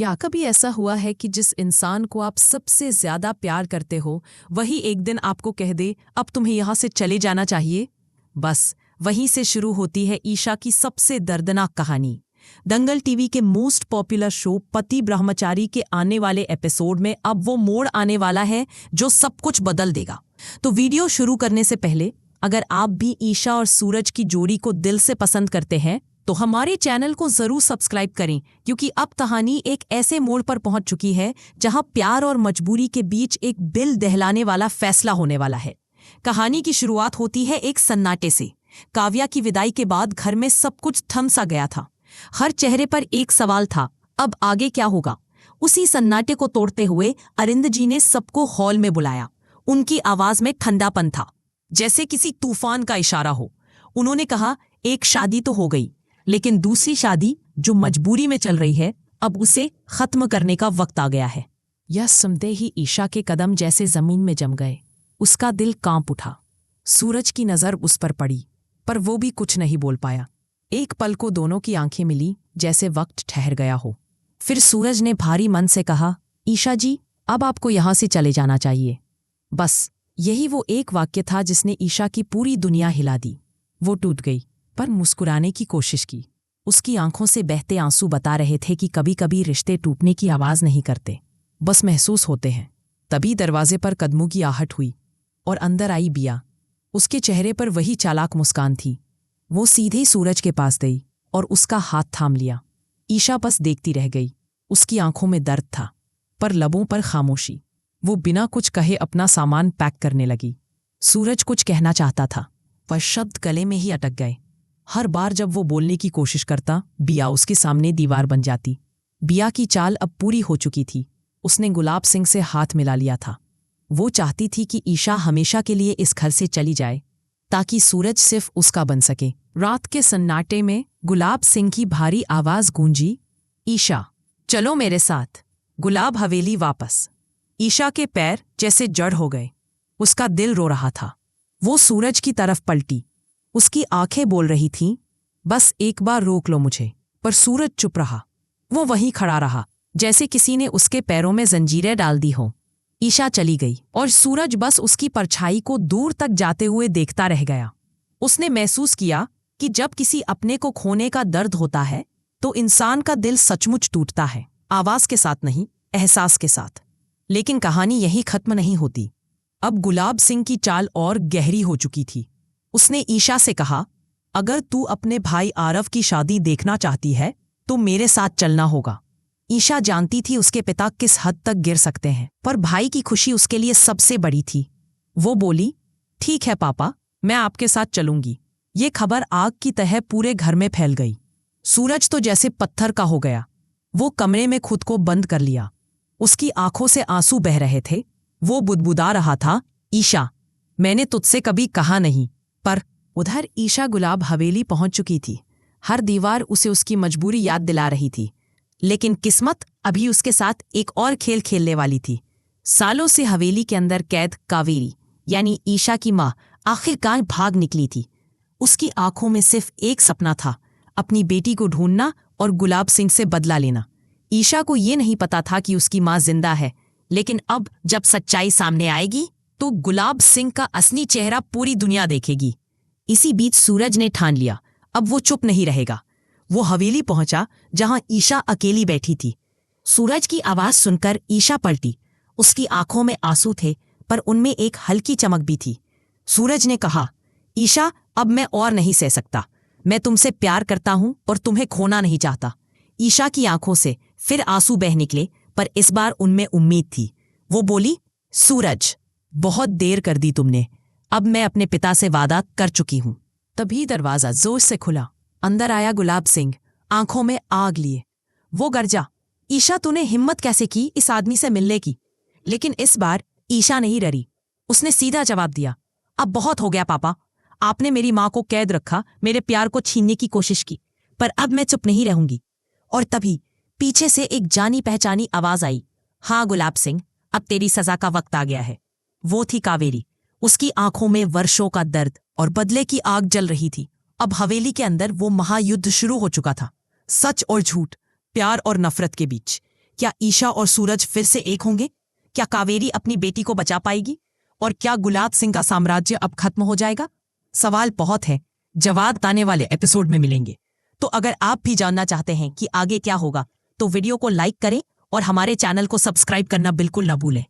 क्या कभी ऐसा हुआ है कि जिस इंसान को आप सबसे ज्यादा प्यार करते हो वही एक दिन आपको कह दे अब तुम्हें यहां से चले जाना चाहिए? बस वहीं से शुरू होती है ईशा की सबसे दर्दनाक कहानी। दंगल टीवी के मोस्ट पॉपुलर शो पति ब्रह्मचारी के आने वाले एपिसोड में अब वो मोड़ आने वाला है जो सब कुछ बदल देगा। तो वीडियो शुरू करने से पहले अगर आप भी ईशा और सूरज की जोड़ी को दिल से पसंद करते हैं तो हमारे चैनल को जरूर सब्सक्राइब करें, क्योंकि अब कहानी एक ऐसे मोड़ पर पहुंच चुकी है जहां प्यार और मजबूरी के बीच एक दिल दहलाने वाला फैसला होने वाला है। कहानी की शुरुआत होती है एक सन्नाटे से। काव्या की विदाई के बाद घर में सब कुछ थम सा गया था। हर चेहरे पर एक सवाल था, अब आगे क्या होगा? उसी सन्नाटे को तोड़ते हुए अरिंद जी ने सबको हॉल में बुलाया। उनकी आवाज में ठंडापन था, जैसे किसी तूफान का इशारा हो। उन्होंने कहा, एक शादी तो हो गई, लेकिन दूसरी शादी जो मजबूरी में चल रही है, अब उसे खत्म करने का वक्त आ गया है। यह सुनते ही ईशा के कदम जैसे जमीन में जम गए। उसका दिल कांप उठा। सूरज की नजर उस पर पड़ी, पर वो भी कुछ नहीं बोल पाया। एक पल को दोनों की आंखें मिली, जैसे वक्त ठहर गया हो। फिर सूरज ने भारी मन से कहा, ईशा जी, अब आपको यहां से चले जाना चाहिए। बस यही वो एक वाक्य था जिसने ईशा की पूरी दुनिया हिला दी। वो टूट गई, पर मुस्कुराने की कोशिश की। उसकी आंखों से बहते आंसू बता रहे थे कि कभी कभी रिश्ते टूटने की आवाज नहीं करते, बस महसूस होते हैं। तभी दरवाजे पर कदमों की आहट हुई और अंदर आई बिया। उसके चेहरे पर वही चालाक मुस्कान थी। वो सीधे सूरज के पास गई और उसका हाथ थाम लिया। ईशा बस देखती रह गई। उसकी आंखों में दर्द था, पर लबों पर खामोशी। वो बिना कुछ कहे अपना सामान पैक करने लगी। सूरज कुछ कहना चाहता था, पर शब्द गले में ही अटक गए। हर बार जब वो बोलने की कोशिश करता, बिया उसके सामने दीवार बन जाती। बिया की चाल अब पूरी हो चुकी थी। उसने गुलाब सिंह से हाथ मिला लिया था। वो चाहती थी कि ईशा हमेशा के लिए इस घर से चली जाए, ताकि सूरज सिर्फ उसका बन सके। रात के सन्नाटे में गुलाब सिंह की भारी आवाज गूंजी, ईशा, चलो मेरे साथ। गुलाब हवेली वापस। ईशा के पैर जैसे जड़ हो गए। उसका दिल रो रहा था। वो सूरज की तरफ पलटी। उसकी आंखें बोल रही थीं, बस एक बार रोक लो मुझे। पर सूरज चुप रहा। वो वहीं खड़ा रहा, जैसे किसी ने उसके पैरों में जंजीरें डाल दी हों। ईशा चली गई और सूरज बस उसकी परछाई को दूर तक जाते हुए देखता रह गया। उसने महसूस किया कि जब किसी अपने को खोने का दर्द होता है तो इंसान का दिल सचमुच टूटता है, आवाज के साथ नहीं, एहसास के साथ। लेकिन कहानी यहीं खत्म नहीं होती। अब गुलाब सिंह की चाल और गहरी हो चुकी थी। उसने ईशा से कहा, अगर तू अपने भाई आरव की शादी देखना चाहती है तो मेरे साथ चलना होगा। ईशा जानती थी उसके पिता किस हद तक गिर सकते हैं, पर भाई की खुशी उसके लिए सबसे बड़ी थी। वो बोली, ठीक है पापा, मैं आपके साथ चलूंगी। ये खबर आग की तरह पूरे घर में फैल गई। सूरज तो जैसे पत्थर का हो गया। वो कमरे में खुद को बंद कर लिया। उसकी आंखों से आंसू बह रहे थे। वो बुदबुदा रहा था, ईशा, मैंने तुझसे कभी कहा नहीं। पर उधर ईशा गुलाब हवेली पहुंच चुकी थी। हर दीवार उसे उसकी मजबूरी याद दिला रही थी, लेकिन किस्मत अभी उसके साथ एक और खेल खेलने वाली थी। सालों से हवेली के अंदर कैद कावेरी, यानी ईशा की मां, आखिरकार भाग निकली थी। उसकी आंखों में सिर्फ एक सपना था, अपनी बेटी को ढूंढना और गुलाब सिंह से बदला लेना। ईशा को ये नहीं पता था कि उसकी मां जिंदा है, लेकिन अब जब सच्चाई सामने आएगी तो गुलाब सिंह का असली चेहरा पूरी दुनिया देखेगी। इसी बीच सूरज ने ठान लिया, अब वो चुप नहीं रहेगा। वो हवेली पहुंचा जहां ईशा अकेली बैठी थी। सूरज की आवाज सुनकर ईशा पलटी। उसकी आंखों में आंसू थे, पर उनमें एक हल्की चमक भी थी। सूरज ने कहा, ईशा, अब मैं और नहीं सह सकता। मैं तुमसे प्यार करता हूं और तुम्हें खोना नहीं चाहता। ईशा की आंखों से फिर आंसू बह निकले, पर इस बार उनमें उम्मीद थी। वो बोली, सूरज, बहुत देर कर दी तुमने। अब मैं अपने पिता से वादा कर चुकी हूं। तभी दरवाजा जोर से खुला। अंदर आया गुलाब सिंह, आंखों में आग लिए। वो गरजा, ईशा, तूने हिम्मत कैसे की इस आदमी से मिलने की? लेकिन इस बार ईशा नहीं डरी। उसने सीधा जवाब दिया, अब बहुत हो गया पापा। आपने मेरी मां को कैद रखा, मेरे प्यार को छीनने की कोशिश की, पर अब मैं चुप नहीं रहूंगी। और तभी पीछे से एक जानी पहचानी आवाज आई, हाँ गुलाब सिंह, अब तेरी सजा का वक्त आ गया है। वो थी कावेरी। उसकी आंखों में वर्षों का दर्द और बदले की आग जल रही थी। अब हवेली के अंदर वो महायुद्ध शुरू हो चुका था, सच और झूठ, प्यार और नफरत के बीच। क्या ईशा और सूरज फिर से एक होंगे? क्या कावेरी अपनी बेटी को बचा पाएगी? और क्या गुलाब सिंह का साम्राज्य अब खत्म हो जाएगा? सवाल बहुत है, जवाब आने वाले एपिसोड में मिलेंगे। तो अगर आप भी जानना चाहते हैं कि आगे क्या होगा तो वीडियो को लाइक करें और हमारे चैनल को सब्सक्राइब करना बिल्कुल ना भूलें।